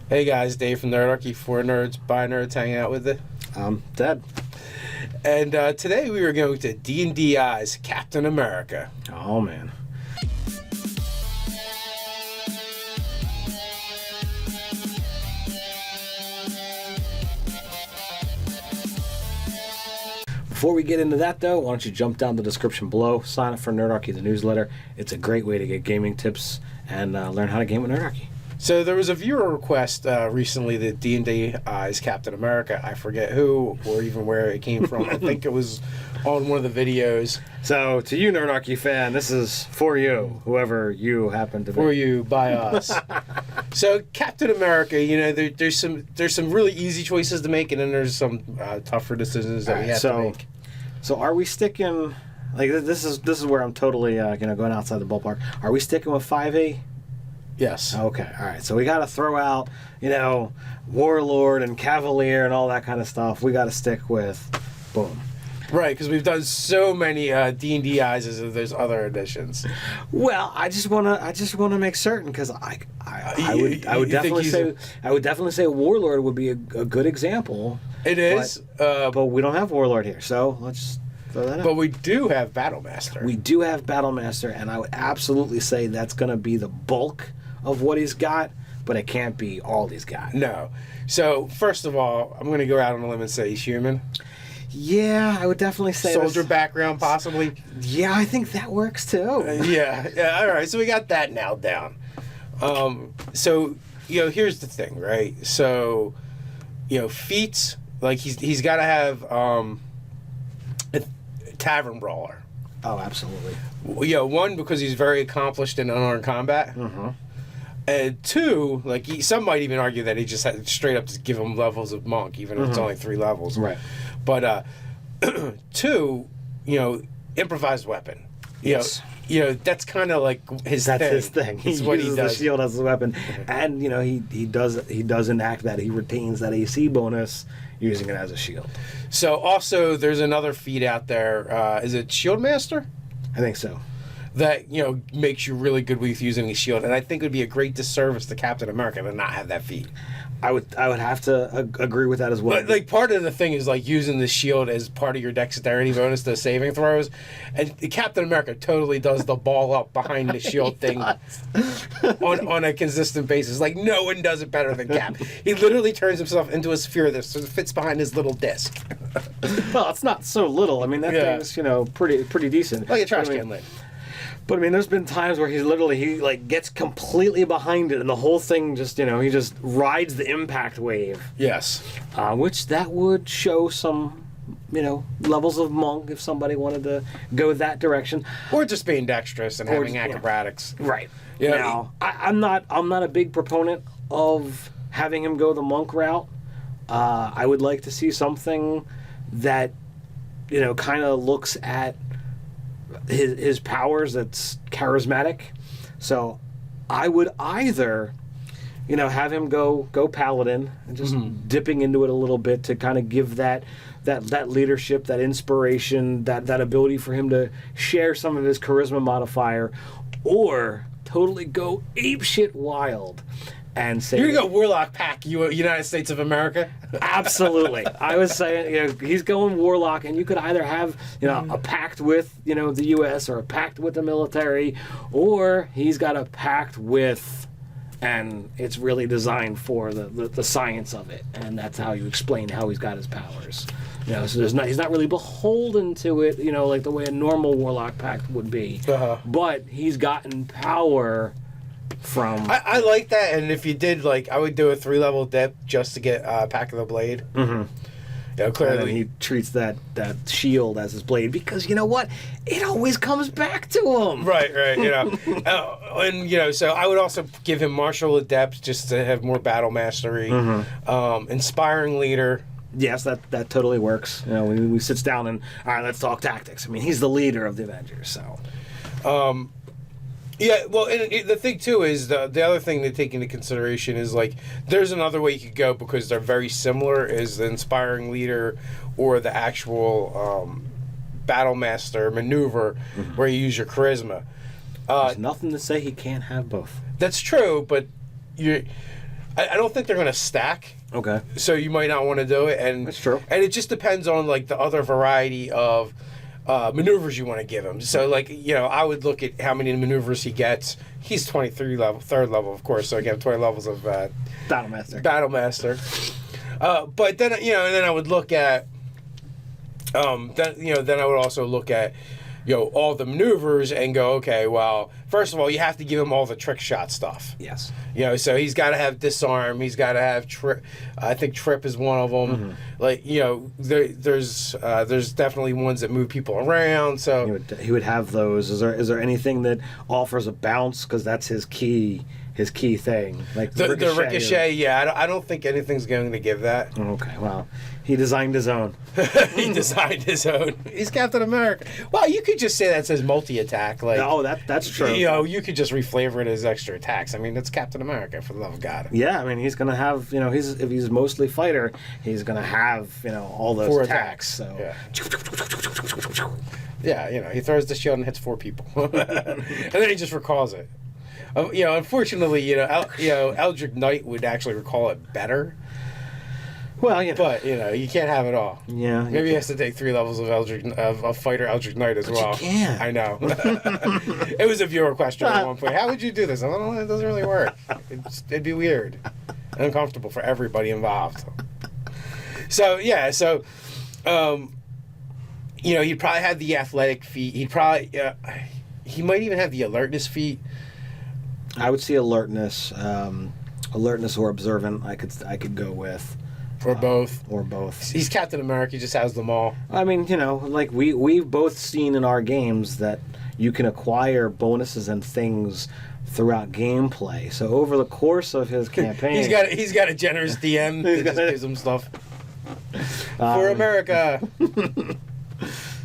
Hey guys, Dave from Nerdarchy, for nerds, by nerds, hanging out with it. I'm dead. And today we are going to D&Dized Captain America. Oh, man. Before we get into that, though, why don't you jump down the description below, sign up for Nerdarchy, the newsletter. It's a great way to get gaming tips and learn how to game with Nerdarchy. So there was a viewer request recently that D&Dized Captain America. I forget who or even where it came from. I think it was on one of the videos. So, to you, Nerdarchy fan, this is for you, whoever you happen to be. For you, by us. So Captain America, you know, there's some really easy choices to make, and then there's some tougher decisions that we have to make. So are we sticking, like, this is where I'm totally going outside the ballpark. Are we sticking with 5A? Yes. Okay, all right. So we got to throw out, Warlord and Cavalier and all that kind of stuff. We got to stick with, boom. Right, because we've done so many D&Dized as if there's other editions. Well, I just wanna make certain, because I would definitely say Warlord would be a good example. It is, but we don't have Warlord here, so let's throw that out. But we do have Battlemaster. We do have Battlemaster, and I would absolutely say that's going to be the bulk of what he's got, but it can't be all he's got. No. So, first of all, I'm going to go out on a limb and say he's human. Yeah, I would definitely say soldier background, possibly. Yeah, I think that works too. Yeah. All right, so we got that nailed down. So, here's the thing, right? So, Feats, like he's got to have a tavern brawler. Oh, absolutely. One, because he's very accomplished in unarmed combat. Mm-hmm. And two, like some might even argue that he just had to straight up just give him levels of monk, even if it's only 3 levels. Right. But two, improvised weapon. Yes. That's kind of like his thing. He what uses he does. the shield as a weapon, and he does enact that. He retains that AC bonus using it as a shield. So also, there's another feat out there. Is it Shield Master? I think so. That makes you really good with using a shield, and I think it would be a great disservice to Captain America to not have that feat. I would have to agree with that as well. But like part of the thing is like using the shield as part of your dexterity bonus to saving throws, and Captain America totally does the ball up behind the shield thing on a consistent basis. Like no one does it better than Cap. He literally turns himself into a sphere that sort of fits behind his little disc. Well, it's not so little. I mean, that thing's pretty decent. Like a trash can lid. But I mean, there's been times where he gets completely behind it, and the whole thing just he just rides the impact wave. Yes. Which that would show some levels of monk if somebody wanted to go that direction, or just being dexterous and having acrobatics. Right. Now, I'm not a big proponent of having him go the monk route. I would like to see something that kind of looks at his powers that's charismatic. So I would either have him go paladin and just dipping into it a little bit to kind of give that leadership, that inspiration, that ability for him to share some of his charisma modifier, or totally go apeshit wild and say, you're gonna go Warlock Pack, United States of America. Absolutely. I was saying, he's going Warlock, and you could either have, a pact with, the U.S. or a pact with the military, or he's got a pact with, and it's really designed for the science of it, and that's how you explain how he's got his powers. So he's not really beholden to it, like the way a normal Warlock pact would be, but he's gotten power from. I like that, and if you did, I would do a 3-level dip just to get Pack of the Blade. Mm-hmm. Clearly. And he treats that shield as his blade, because you know what? It always comes back to him. Right. So I would also give him Martial Adept just to have more battle mastery. Inspiring Leader. Yes, that totally works. When we sits down and, all right, let's talk tactics. I mean, he's the leader of the Avengers, so. Yeah, well, and the thing, too, is the other thing to take into consideration is, there's another way you could go, because they're very similar, is the Inspiring Leader or the actual Battle Master maneuver where you use your charisma. There's nothing to say he can't have both. That's true, but I don't think they're going to stack. Okay. So you might not want to do it, and That's true. And it just depends on like the other variety of maneuvers you want to give him. So like I would look at how many maneuvers he gets. He's 23 level, third level, of course. So again, 20 levels of Battle Master. But then and then I would look at then I would also look at all the maneuvers and go, okay, well, first of all, you have to give him all the trick shot stuff. Yes. So he's got to have disarm. He's got to have trip. I think trip is one of them. Mm-hmm. Like there's definitely ones that move people around. So he would have those. Is there anything that offers a bounce, because that's his key thing, like the ricochet? Yeah, I don't think anything's going to give that. Okay, well, he designed his own. He designed his own. He's Captain America. Well, you could just say that says multi-attack. Like, that's true. You could just reflavor it as extra attacks. I mean, that's Captain America, for the love of God. Yeah, I mean, he's gonna have if he's mostly fighter, he's gonna have all those 4 attacks. So yeah, he throws the shield and hits 4 people, and then he just recalls it. Unfortunately, Eldritch Knight would actually recall it better. Well, but you can't have it all. Yeah, maybe he has to take 3 levels of fighter Eldritch Knight as well. You can't. I know. It was a viewer question at one point. How would you do this? I don't know. It doesn't really work. It'd be weird, and uncomfortable for everybody involved. So yeah, he'd probably have the athletic feat. He might even have the alertness feat. I would see alertness or observant. I could go with. Or both. He's Captain America. He just has them all. I mean, like we've both seen in our games that you can acquire bonuses and things throughout gameplay. So over the course of his campaign, he's got a generous DM that just gives him stuff for America.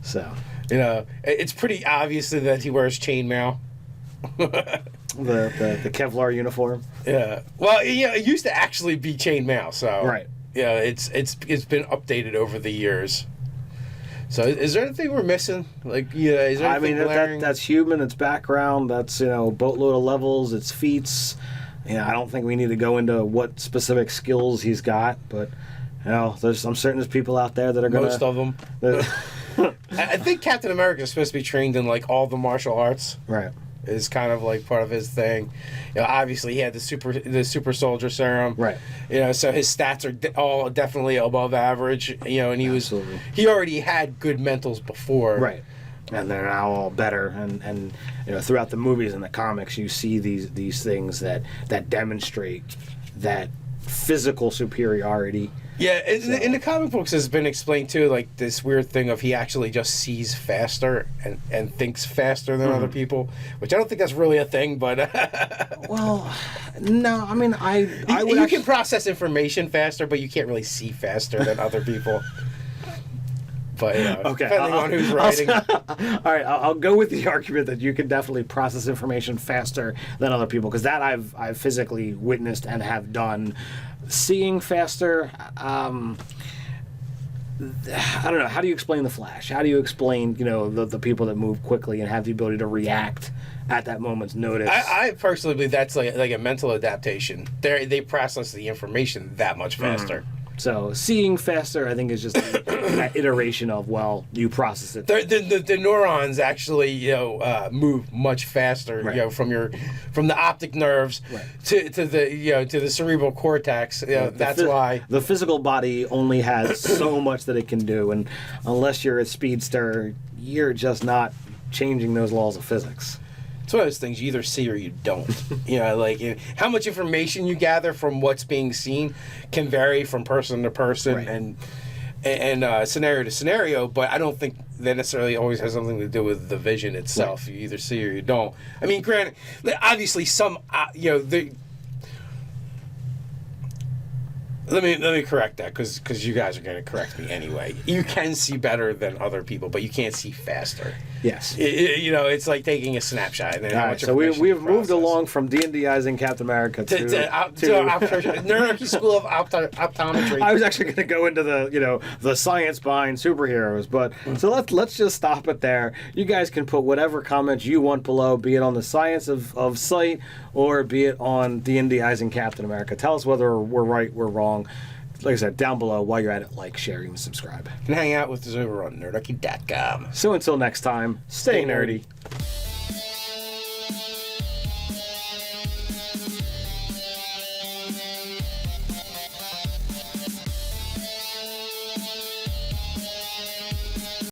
So it's pretty obvious that he wears chainmail. the Kevlar uniform. Yeah. Well, it used to actually be chainmail. So right. Yeah, it's been updated over the years. So is there anything we're missing? Like, is there anything glaring? That's human. It's background. That's boatload of levels. It's feats. I don't think we need to go into what specific skills he's got, but I'm certain there's people out there that are most of them. I think Captain America is supposed to be trained in like all the martial arts. Right. Is kind of like part of his thing. Obviously he had the super soldier serum. Right. So his stats are all definitely above average. And he Absolutely. he already had good mentals before. Right. And they're now all better. And throughout the movies and the comics, you see these things that demonstrate that physical superiority. Yeah, in the comic books, it's been explained too, like this weird thing of he actually just sees faster and thinks faster than other people, which I don't think that's really a thing, but... Well, no, I mean, you can process information faster, but you can't really see faster than other people. But, okay. Depending on who's writing. All right, I'll go with the argument that you can definitely process information faster than other people, because that I've physically witnessed and have done. Seeing faster, I don't know. How do you explain the Flash? How do you explain, the people that move quickly and have the ability to react at that moment's notice? I personally believe that's like a mental adaptation. They process the information that much faster. So seeing faster, I think, is just that iteration of, well, you process it. The neurons actually, move much faster, right. From the optic nerves right. to the cerebral cortex. That's why the physical body only has so much that it can do, and unless you're a speedster, you're just not changing those laws of physics. It's one of those things you either see or you don't. How much information you gather from what's being seen can vary from person to person right. and scenario to scenario, but I don't think that necessarily always has something to do with the vision itself. Right. You either see or you don't. I mean, granted, Let me correct that because you guys are going to correct me anyway. You can see better than other people, but you can't see faster. Yes. It's like taking a snapshot. And All right, so we've moved along from D&Dizing Captain America to Nerdarchy School of Optometry. I was actually going to go into the science behind superheroes, but so let's just stop it there. You guys can put whatever comments you want below, be it on the science of sight or be it on D&Dizing Captain America. Tell us whether we're right, we're wrong. Like I said, down below, while you're at it, like, share, and subscribe. And hang out with us over on nerdarchy.com. So until next time, stay nerdy.